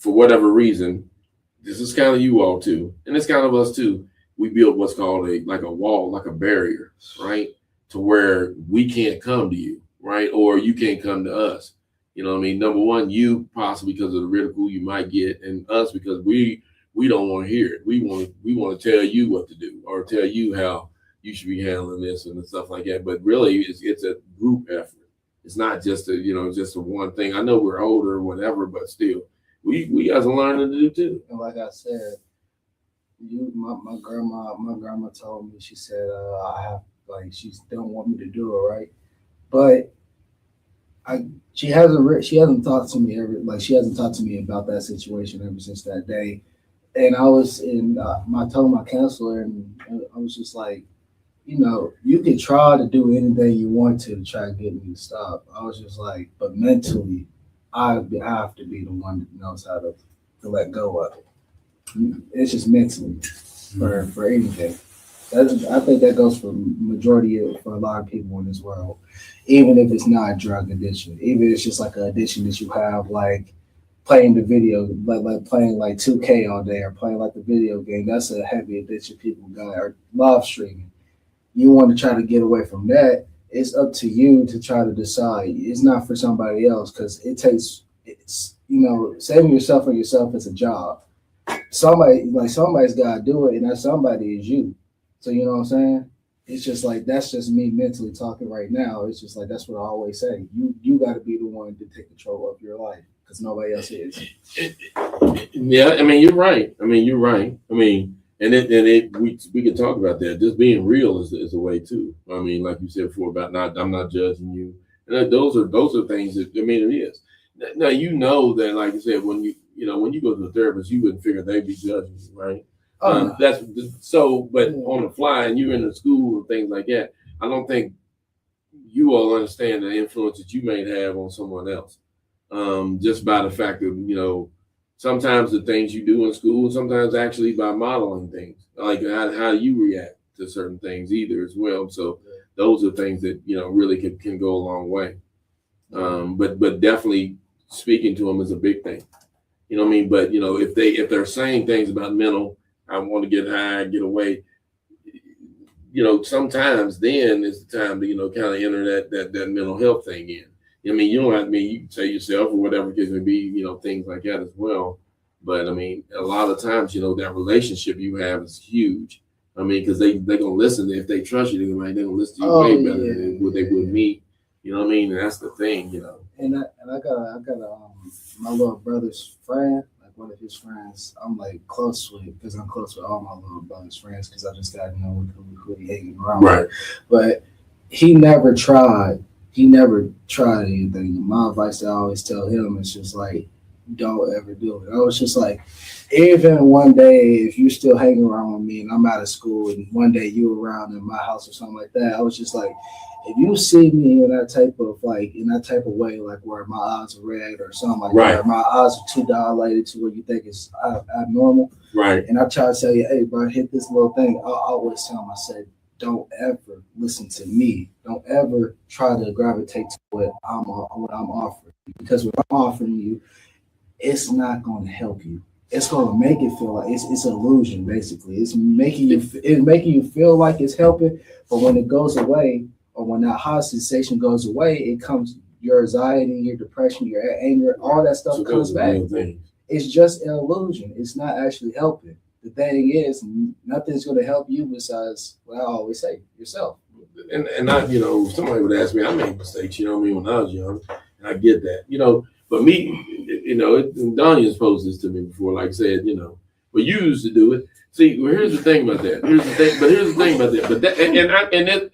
whatever reason, this is kind of you all too, and it's kind of us too. We build what's called a wall, like a barrier, right? To where we can't come to you, right? Or you can't come to us. Number one, you possibly because of the ridicule you might get, and us because we don't want to hear it. We want to tell you what to do or tell you how you should be handling this and stuff like that. But really, it's a group effort. It's not just just a one thing. I know we're older or whatever, but still, we got some learning to do too. And like I said, my grandma told me, she said, I have she don't want me to do it, right? But she hasn't talked to me she hasn't talked to me about that situation ever since that day. And I was I told my counselor, and I was just like, you can try to do anything you want to try to get me to stop. I was just like, but mentally, I have to be the one that knows how to let go of it. It's just mentally for anything. I think that goes for for a lot of people in this world, even if it's not a drug addiction, even if it's just like an addiction that you have, like playing the video, like playing like 2K all day or playing like the video game. That's a heavy addiction people got, or live streaming. You want to try to get away from that. It's up to you to try to decide. It's not for somebody else because saving yourself for yourself is a job. Somebody's got to do it, and that somebody is you. So you know what I'm saying? It's just like that's just me mentally talking right now. It's just like that's what I always say. You got to be the one to take control of your life because nobody else is. Yeah, I mean you're right. I mean, we can talk about that. Just being real is a way too. I mean, like you said before about I'm not judging you. And those are things that it is. Now you know that, like I said, when you go to a therapist, you wouldn't figure they'd be judging you, right? No. That's so. But on the fly, and you're in the school and things like that, I don't think you all understand the influence that you may have on someone else. Just by the fact of sometimes the things you do in school, sometimes actually by modeling things, like how you react to certain things either as well. So those are things that really can go a long way. But definitely speaking to them is a big thing. You know what I mean? But if they're saying things about mental, I want to get high, get away. Sometimes then is the time to kind of enter that mental health thing in. I mean, you don't have to you can say yourself or whatever it may be, things like that as well. But I mean, a lot of times, that relationship you have is huge. I mean, because they're gonna listen. If they trust you, they're gonna listen to you way better than they would me. You know what I mean? And that's the thing, And I got my little brother's friend, like one of his friends. I'm like close with because I'm close with all my little brother's friends because I just got to know who he hanging around right. with. But he never tried. He never tried anything. My advice that I always tell him is just like, don't ever do it. I was just like, even one day, if you still hanging around with me and I'm out of school and one day you around in my house or something like that, I was just like, if you see me in that type of way, like where my eyes are red or something like that, or my eyes are too dilated to where you think it's abnormal. Right. And I try to tell you, hey, bro, hit this little thing. I always tell him, I said, don't ever listen to me. Don't ever try to gravitate to what I'm offering. Because what I'm offering you, it's not going to help you. It's going to make it feel like it's an illusion, basically. It's making you feel like it's helping, but when it goes away, or when that high sensation goes away, it comes your anxiety, your depression, your anger, all that stuff comes back. It's just an illusion. It's not actually helping. The thing is, nothing's going to help you besides what I always say, yourself. And I, somebody would ask me, I made mistakes, when I was young, and I get that, but me, Donnie posed this to me before, like I said, but you used to do it. See, well, here's the thing about that. Here's the thing about that. But that,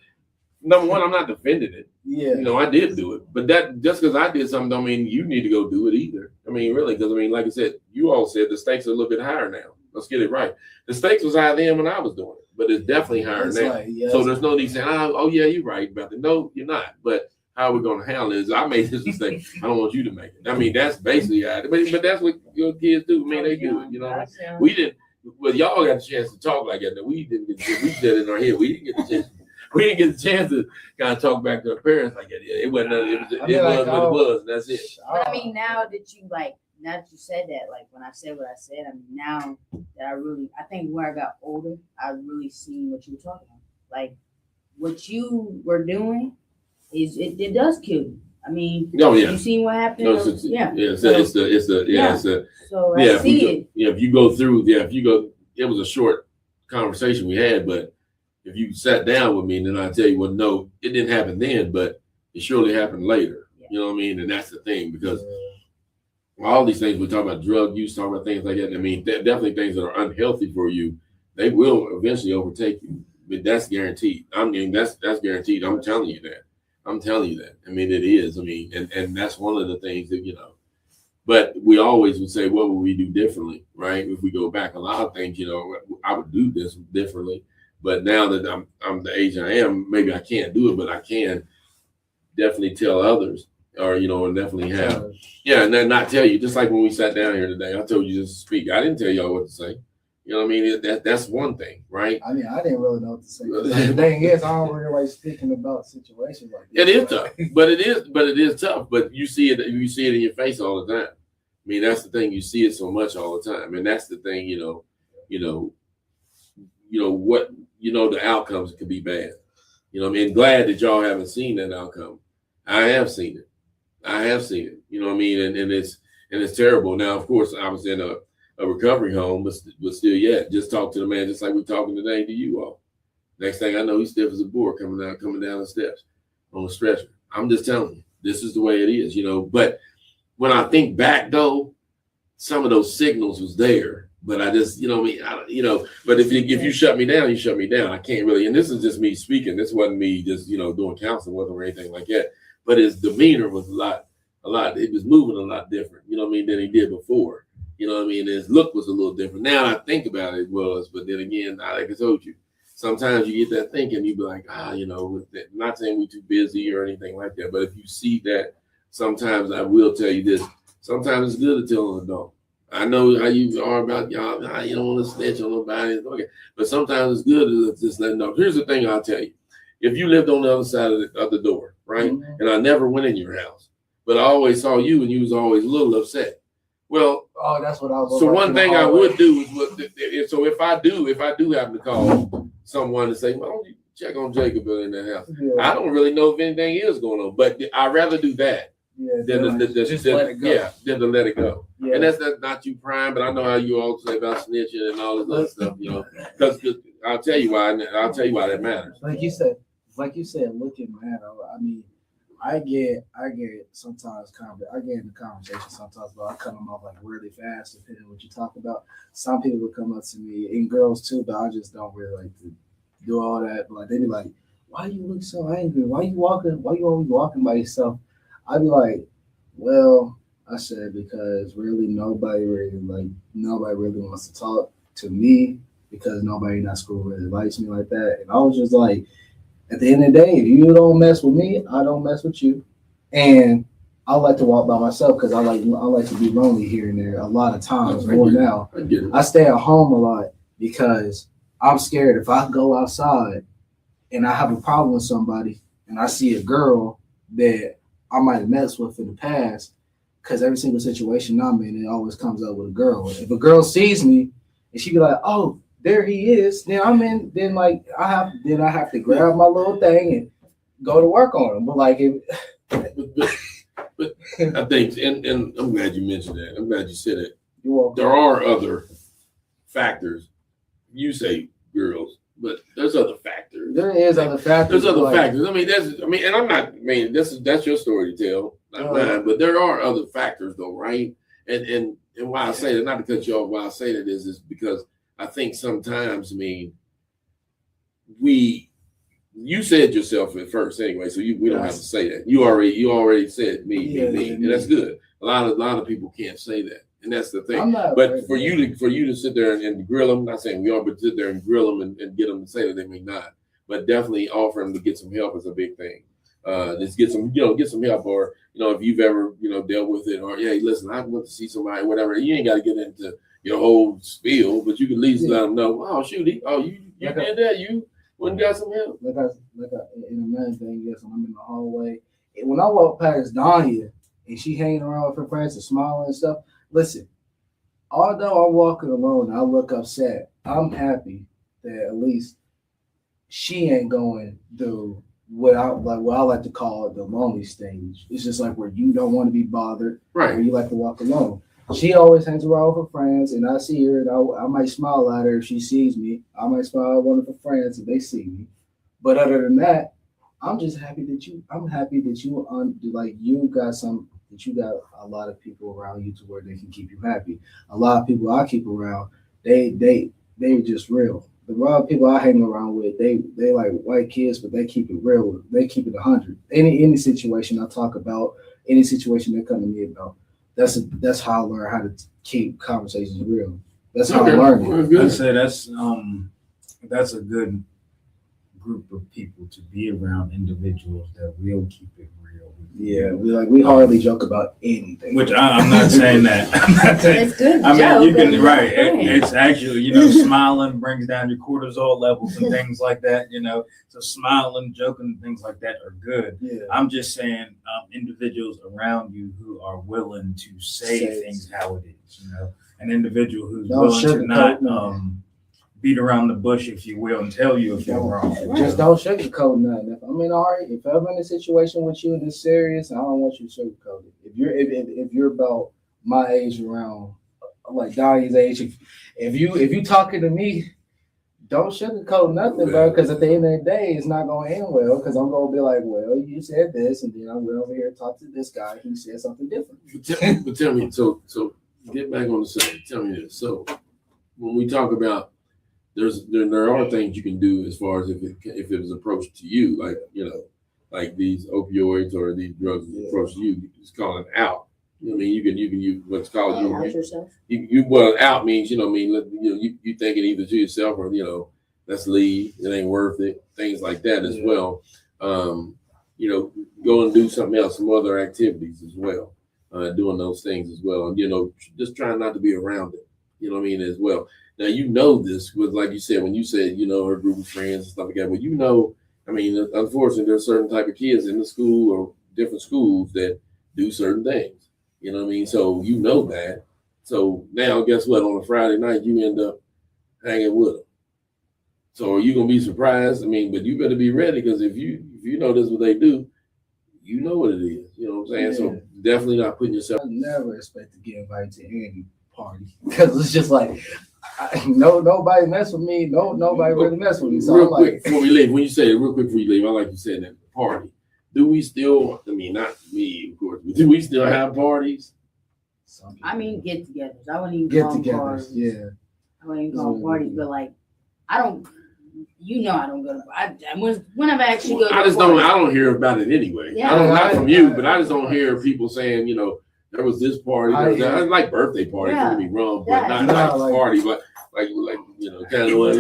number one, I'm not defending it. Yeah. I did do it, but that just because I did something don't mean you need to go do it either. I mean, really, because like I said, you all said the stakes are a little bit higher now. Let's get it right. The stakes was higher then when I was doing it, but it's definitely higher now. Right, yes. So there's no need saying, oh yeah, you're right about it. No, you're not. But how we're going to handle it is I made this mistake. I don't want you to make it. I mean, that's basically how it, but that's what your kids do. I mean, they do it. We didn't. Well, y'all got a chance to talk like that. We didn't get. We said in our head. We didn't get the chance. We didn't get the chance to kind of talk back to our parents like that. It wasn't. It was what it was. And that's it. But I mean, now that you said that, like when I said what I said, I mean, now that I think where I got older, I really seen what you were talking about. Like what you were doing it does kill you. I mean, you seen what happened? No, So I see it. Yeah, if you go through, it was a short conversation we had, but if you sat down with me, then I tell you, well, no, it didn't happen then, but it surely happened later. Yeah. You know what I mean? And that's the thing, because all these things we talk about, drug use, talk about things like that. I mean, definitely things that are unhealthy for you, they will eventually overtake you. But that's guaranteed. I mean, that's guaranteed. I'm telling you that. I mean, it is. I mean, and that's one of the things that, but we always would say, what would we do differently, right? If we go back, a lot of things, I would do this differently. But now that I'm the age I am, maybe I can't do it, but I can definitely tell others, or and definitely have, and then not tell you. Just like when we sat down here today, I told you just to speak. I didn't tell y'all what to say. You know what I mean? That's one thing, right? I mean, I didn't really know what to say. The thing is, I don't really like speaking about situations like this. It is tough, but it is tough. But you see it in your face all the time. I mean, that's the thing. You see it so much all the time, and that's the thing. The outcomes could be bad. I mean, glad that y'all haven't seen that outcome. I have seen it. You know what I mean? And it's terrible. Now, of course, I was in a recovery home, but still yet, just talk to the man just like we're talking today to you all. Next thing I know, he's stiff as a board coming down the steps on a stretcher. I'm just telling you, this is the way it is, But when I think back, though, some of those signals was there, but I just, But if you shut me down, you shut me down. I can't really. And this is just me speaking. This wasn't me just, doing counseling with him or anything like that. But his demeanor was a lot. It was moving a lot different, than he did before. His look was a little different. Now I think about it was, but then again, like I told you, sometimes you get that thinking, you be like, not saying we're too busy or anything like that, but if you see that, sometimes I will tell you this, sometimes it's good to tell an adult. I know how you are about y'all, you don't want to snitch on nobody, okay, but sometimes it's good to just let them know. Here's the thing I'll tell you. If you lived on the other side of the door, right, and I never went in your house, but I always saw you and you was always a little upset. Well, that's what I was. So one thing I would do is so if I do happen to call someone and say, why don't you check on Jacob in that house? Yeah. I don't really know if anything is going on, but I'd ratrather do that than to let it go. Yeah, than to let it go. Yeah. And that's not you prying, but I know how you all say about snitching and all this other stuff, because I'll tell you why that matters. Like you said, looking matter. I mean, I get sometimes I get in the conversation sometimes, but I cut them off like really fast depending on what you talk about. Some people will come up to me, and girls too, but I just don't really like to do all that. But like they be like, "Why you look so angry? Why you always walking by yourself?" I be like, "Well," I said, because really nobody really wants to talk to me because nobody in that school really likes me like that. And I was just like, at the end of the day, if you don't mess with me, I don't mess with you. And I like to walk by myself because I like to be lonely here and there a lot of times. More now, I stay at home a lot because I'm scared if I go outside and I have a problem with somebody and I see a girl that I might have messed with in the past, because every single situation I'm in, it always comes up with a girl. If a girl sees me and she be like, "Oh, there he is," then I have to grab my little thing and go to work on him. But like but I think, and I'm glad you mentioned that. I'm glad you said it. There are other factors. You say girls, but there's other factors. There is other factors. There's other factors. And I'm not. That's your story to tell, not mine. But there are other factors, though, right? And why I say that, not to cut you off. Why I say that is because I think sometimes, you said yourself at first anyway, so we don't have to say that. You already said me, and that's good. A lot of people can't say that, and that's the thing. But for you to sit there and grill them, not saying we are, but sit there and grill them and get them to say that they may not, but definitely offer them to get some help is a big thing. Just get some help, or if you've ever dealt with it, or hey, listen, I want to see somebody, whatever. You ain't got to get into your whole spiel, but you can at least let them know. Oh shoot, you did that. You wouldn't got some help. Like in another thing, yes, when I'm in the hallway, when I walk past Donakeh and she hanging around with her friends and smiling and stuff. Listen, although I'm walking alone, I look upset. I'm happy that at least she ain't going through what I like to call the lonely stage. It's just like where you don't want to be bothered, right? Where you like to walk alone. She always hangs around with her friends, and I see her, and I might smile at her if she sees me. I might smile at one of her friends if they see me. But other than that, I'm just happy that you got a lot of people around you to where they can keep you happy. A lot of people I keep around, they just real. The lot of people I hang around with, they like white kids, but they keep it real. They keep it 100. Any situation I talk about, any situation they come to me about. That's how I learn how to keep conversations real. That's how I learned it. I say that's a good group of people to be around, individuals that will keep it real. Yeah, we hardly joke about anything. Which I'm not saying that. It's good. I mean, you can it's actually smiling brings down your cortisol levels and things like that. So smiling, joking, things like that are good. Yeah. I'm just saying individuals around you who are willing to say things how it is. An individual who's willing to not beat around the bush, if you will, and tell you if you're wrong. Just don't sugarcoat nothing. If I'm in if I'm in a situation with you and it's serious, I don't want you to sugarcoat it. If you're about my age, around like Donnie's age, if you talking to me, don't sugarcoat nothing, bro. Because at the end of the day, it's not gonna end well. Because I'm gonna be like, well, you said this, and then I went over here and talked to this guy. He said something different. But tell me, so get back on the subject. Tell me this. So when we talk about there are things you can do as far as if it was approached to you, like like these opioids or these drugs approach you, it's called an out. You know what I mean? You can use what's called Out yourself. Well, out means you thinking either to yourself or let's leave, it ain't worth it, things like that as well. Go and do something else, some other activities as well, doing those things as well, and just trying not to be around it. You know what I mean, as well. Now this was like you said when you said her group of friends and stuff like that. Well, I mean, unfortunately, there's certain type of kids in the school or different schools that do certain things. You know what I mean? So that. So now, guess what? On a Friday night, you end up hanging with them. So are you gonna be surprised? I mean, but you better be ready because if you know this is what they do, you know what it is. You know what I'm saying? So definitely not putting yourself. I never expect to get invited to any party because it's just like nobody mess with me. Nobody really mess with me. So real quick before we leave, when you say it, real quick before you leave, I like you said that party. Do we still? I mean, not me, of course. But do we still have parties? I mean, get-togethers. I wouldn't even Get call them together. parties. Yeah. I wouldn't even call them parties, but like, I don't. I don't go to. Whenever I actually go to. I just don't. I don't hear about it anyway. Yeah. Not from you, but I just don't hear people saying, there was this party. I like birthday parties. Yeah. Don't get me wrong, but Yeah. not like party, but like kind of.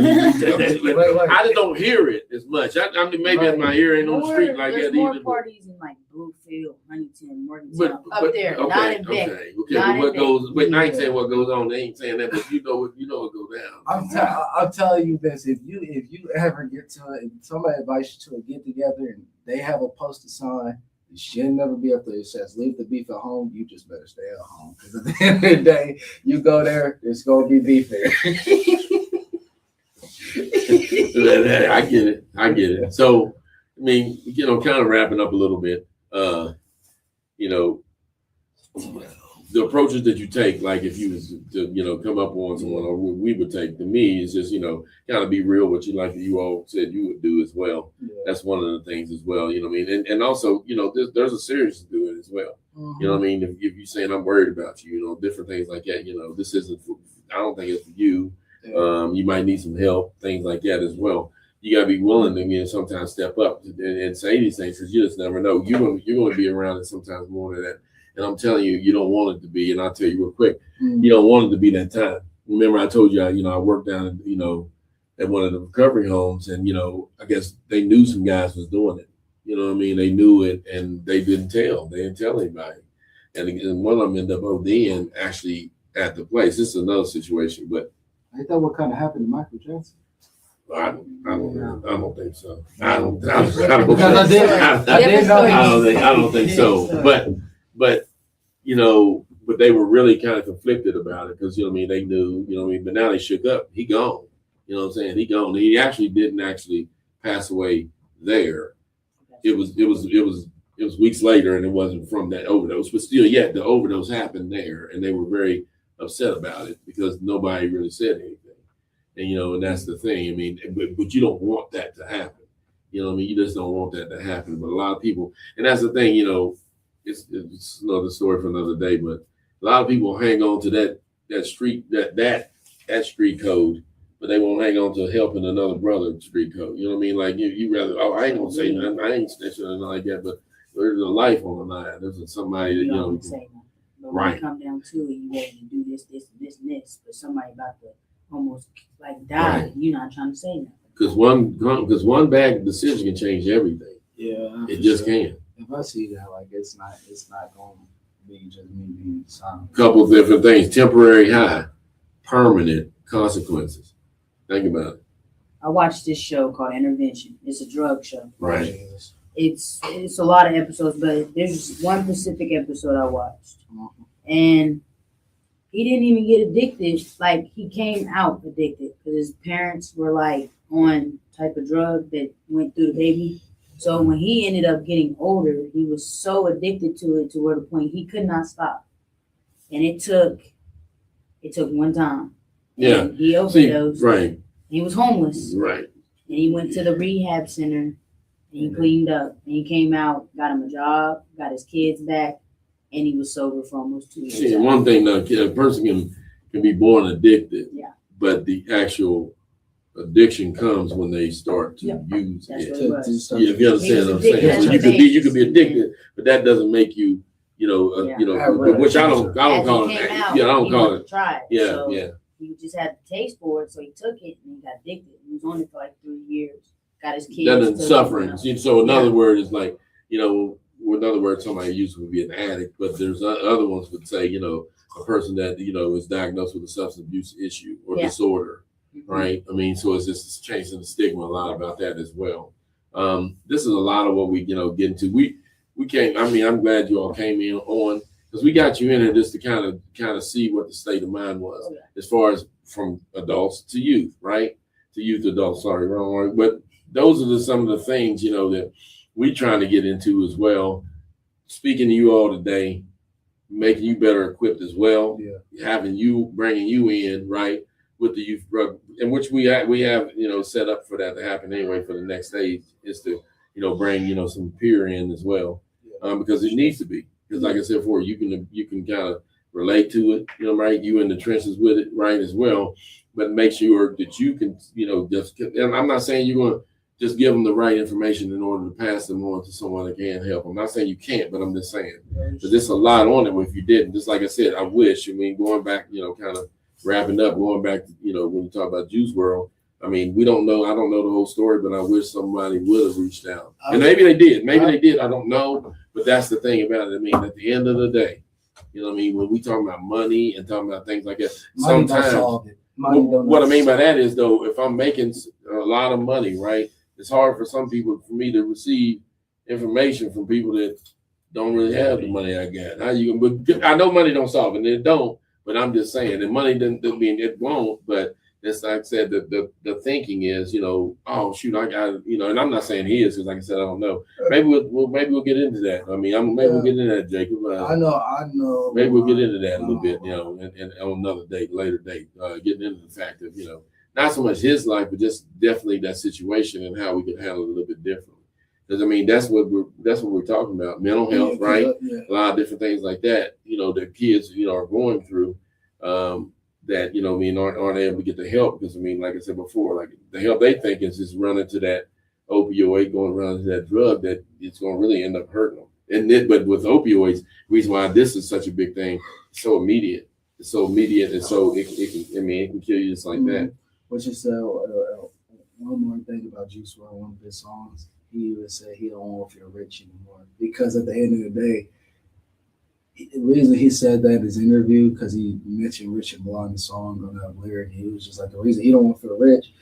I just don't hear it as much. I mean, maybe my ear ain't on the street like that either. There's more either. parties in like Bluefield, Huntington, Morgantown, But up there, not in Beck. Okay. Not But what in goes? But I ain't saying what goes on. They ain't saying that, but what go down. I'm telling you this: if you ever get to it, if somebody invites you to a get together and they have a poster sign, it should never be up there. It says "Leave the beef at home." You just better stay at home because at the end of the day, you go there, it's gonna be beef there. I get it. So, I mean, kind of wrapping up a little bit. The approaches that you take, like if you was to, come up on someone, or what we would take, to me is just, kind of be real with you, like you all said you would do as well. Yeah. That's one of the things as well, you know what I mean? And also, there's a seriousness to it as well. Mm-hmm. You know what I mean? If you're saying I'm worried about you, different things like that, this isn't, I don't think it's for you. Yeah. You might need some help, things like that as well. You gotta be willing to sometimes step up and say these things because you just never know. You're gonna be around it sometimes more than that. And I'm telling you, you don't want it to be. And I'll tell you real quick, you don't want it to be that time. Remember, I told you, I worked down, at one of the recovery homes, and I guess they knew some guys was doing it. You know what I mean? They knew it, and they didn't tell. They didn't tell anybody. And one of them ended up ODing actually at the place. This is another situation, but ain't that what kind of happened to Michael Jackson? I don't think so. I don't think so. But they were really kind of conflicted about it because they knew, but now they shook up. He gone. You know what I'm saying? He gone. He actually didn't pass away there. It was weeks later, and it wasn't from that overdose. But still, the overdose happened there, and they were very upset about it because nobody really said anything. And and that's the thing. I mean, but you don't want that to happen. You know what I mean? You just don't want that to happen. But a lot of people, and that's the thing. It's another story for another day. But a lot of people hang on to that street that street code, but they won't hang on to helping another brother street code. You know what I mean? Like you rather. Oh, I ain't gonna say nothing. I ain't snitching or nothing like that. But there's a life on the line. There's somebody that say that. But when it come down to it, you ready to do this, and this, but somebody about to almost die. Right. You're not trying to say that. Because one bad decision can change everything. Yeah, it just can. If I see that, it's not going to be just me being silent. Couple of different things: temporary high, permanent consequences. Think about it. I watched this show called Intervention. It's a drug show. Right. It's a lot of episodes, but there's one specific episode I watched, and he didn't even get addicted. Like, he came out addicted because his parents were on type of drug that went through the baby. So when he ended up getting older, he was so addicted to it to where the point he could not stop. And it took one time. Yeah. And he overdosed. Right. He was homeless. Right. And he went to the rehab center and he cleaned up. And he came out, got him a job, got his kids back, and he was sober for almost 2 years. See, one thing though, a person can be born addicted, Yeah. but the actual addiction comes when they start to use That's it. what it was. Yeah, if you understand what I'm saying. That's So what you could be they- addicted, but that doesn't make you, which I don't call it. I don't call it. Try it. Yeah, So yeah. he just had the taste for it, so he took it and he got addicted. He was on it for like 3 years. Got his kids. That is took suffering. it. So another word is like, in other words, somebody used would be an addict, but there's other ones would say, a person that, is diagnosed with a substance abuse issue or disorder, right? I mean, so it's just changing the stigma a lot about that as well. This is a lot of what we, get into. We came, I'm glad you all came in on, because we got you in here just to kind of see what the state of mind was as far as from adults to youth, right? To youth, adults, sorry, wrong word. But those are some of the things, that we trying to get into as well. Speaking to you all today, making you better equipped as well. Yeah. Bringing you in, right, with the youth drug, and which we have, set up for that to happen anyway for the next stage is to, bring, some peer in as well, because it needs to be. Because like I said before, you can kind of relate to it, right? You in the trenches with it, right, as well. But make sure that you can, just. And I'm not saying you're going to just give them the right information in order to pass them on to someone that can help. I'm not saying you can't, but I'm just saying that there's a lot on it if you didn't. Just like I said, I wish. Going back, kind of wrapping up, going back to, when you talk about Juice WRLD. We don't know. I don't know the whole story, but I wish somebody would have reached out. And maybe they did. Maybe they did. I don't know. But that's the thing about it. At the end of the day, when we talk about money and talking about things like that, sometimes what I mean by that is, though, if I'm making a lot of money, right, it's hard for some people, for me to receive information from people that don't really have the money I got. How you? But I know money don't solve it, and it don't. But I'm just saying, the money doesn't mean it won't. But it's like I said, the thinking is, oh shoot, I got, and I'm not saying he is, because like I said, I don't know. Maybe we'll get into that. Maybe we'll get into that, Jacob. I know. Maybe we'll get into that a little bit, and on another date, later date, getting into the fact of, not so much his life, but just definitely that situation and how we can handle it a little bit differently. Because that's what we're talking about. Mental health, right? Yeah. A lot of different things like that, that kids, are going through, that, aren't able to get the help. Because like I said before, like the help they think is just running to that opioid, going around to that drug, that it's going to really end up hurting them. But with opioids, the reason why this is such a big thing, it's so immediate. It's so immediate, and so it can kill you just like that. Which is one more thing about Juice WRLD, one of his songs, he would say he don't want to feel rich anymore, because at the end of the day, the reason he said that in his interview, because he mentioned Rich and Blonde, the song on that lyric, he was just like, the reason he don't want to feel rich,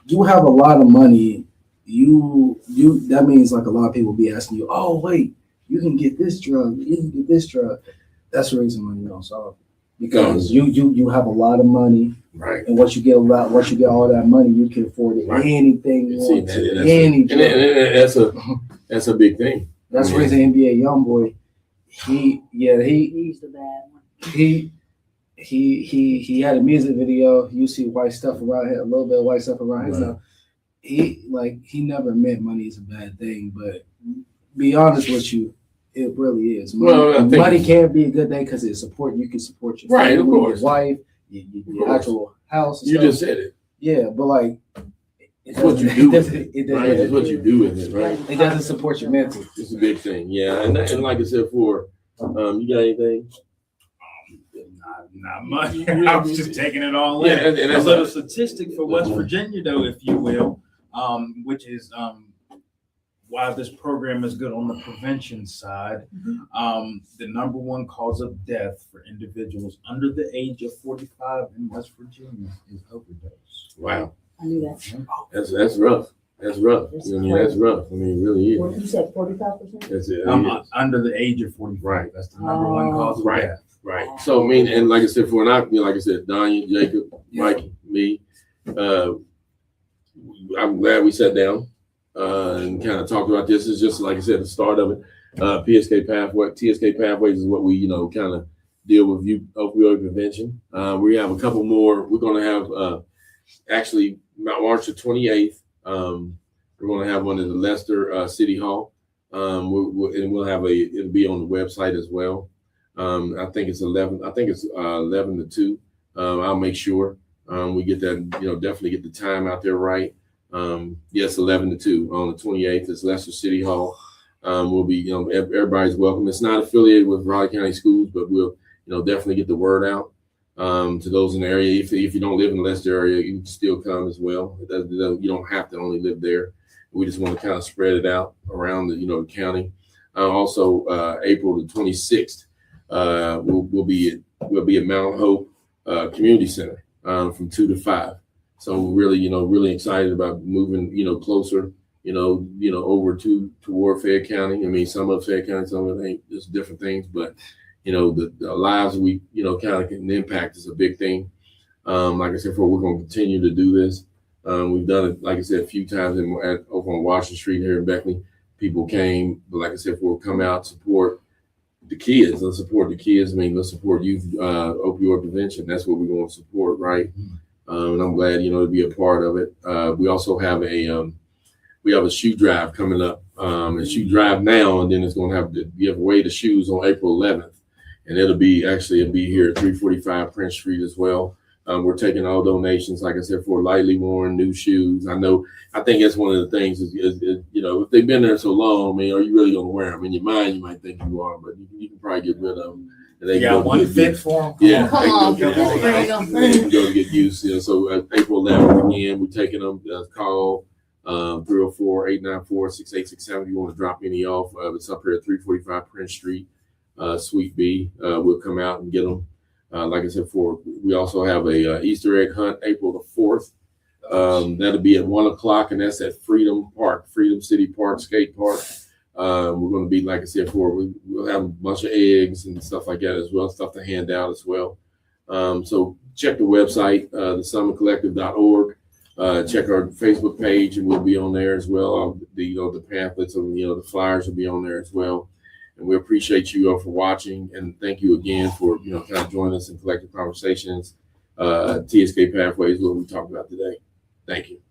you have a lot of money, that means like a lot of people be asking you, oh wait, you can get this drug, That's the reason why you don't solve it. Because you have a lot of money, right? And once you get all that money, you can afford anything you want to. Anything. That's a big thing. That's the reason NBA YoungBoy, He's the bad one. he had a music video. You see white stuff around him, a little bit of white stuff around his mouth. He never meant money is a bad thing, but be honest with you, it really is. Money can be a good thing because you can support your family, of course, your wife, your actual house. You just said it. Yeah, but like, it's what you do with it. It's what you do with it, right? It doesn't support your mental. It's a big thing, yeah. And like I said before, you got anything? Not much. I was just taking it all in. Yeah, and a little statistic for West Virginia, though, if you will, which is why this program is good on the prevention side. The number one cause of death for individuals under the age of 45 in West Virginia is overdose. Wow. I knew that. That's rough. That's rough. That's rough. It really is. What you said, 45%? That's it. Under the age of 45. Right. That's the number one cause of death. Right. So and like I said, like I said, Donnie, Jacob, Mikey, me, I'm glad we sat down and kind of talked about this. It's just like I said, the start of it. TSK Pathways is what we, kind of deal with opioid prevention. We have a couple more. We're going to have actually March the 28th. We're going to have one at the Leicester City Hall. And we'll have it'll be on the website as well. I think it's 11 to 2. I'll make sure we get that, definitely get the time out there right. Yes, 11 to 2 on the 28th. It's Leicester City Hall. We'll be, everybody's welcome. It's not affiliated with Raleigh County Schools, but we'll, definitely get the word out to those in the area. If you don't live in the Leicester area, you can still come as well. You don't have to only live there. We just want to kind of spread it out around the county. Also, April the 26th, we'll be at Mount Hope Community Center from 2 to 5. So we're really excited about moving, closer, over toward Fayette County. I mean, some of Fayette County, some of it ain't, just different things, but the lives we, kind of can impact is a big thing. Like I said before, we're going to continue to do this. We've done it, like I said, a few times over on Washington Street here in Beckley. People came, but like I said, we'll come out, support the kids. Let's support the kids. I mean, let's support youth opioid prevention. That's what we're going to support, right? And I'm glad, to be a part of it. We also have a shoe drive coming up. A shoe drive now, and then it's going to have to give away the shoes on April 11th. And it'll be here at 345 Prince Street as well. We're taking all donations, like I said, for lightly worn new shoes. I think that's one of the things is if they've been there so long, I mean, are you really going to wear them? In your mind, you might think you are, but you can probably get rid of them. And they got one fit for them. Yeah, Come on, they can go to get used. So April 11th again, we're taking them. Call 304-894-6867. You want to drop any off? It's up here at 345 Prince Street, Suite B. We'll come out and get them. Like I said before, we also have a Easter egg hunt April the 4th. That'll be at 1:00, and that's at Freedom City Park, skate park. We're going to be, like I said before, we'll have a bunch of eggs and stuff like that as well, stuff to hand out as well. So check the website, thesummitcollective.org. Check our Facebook page, and we'll be on there as well. The pamphlets and the flyers will be on there as well. And we appreciate you all for watching, and thank you again for kind of joining us in Collective Conversations. TSK Pathways, what we talked about today. Thank you.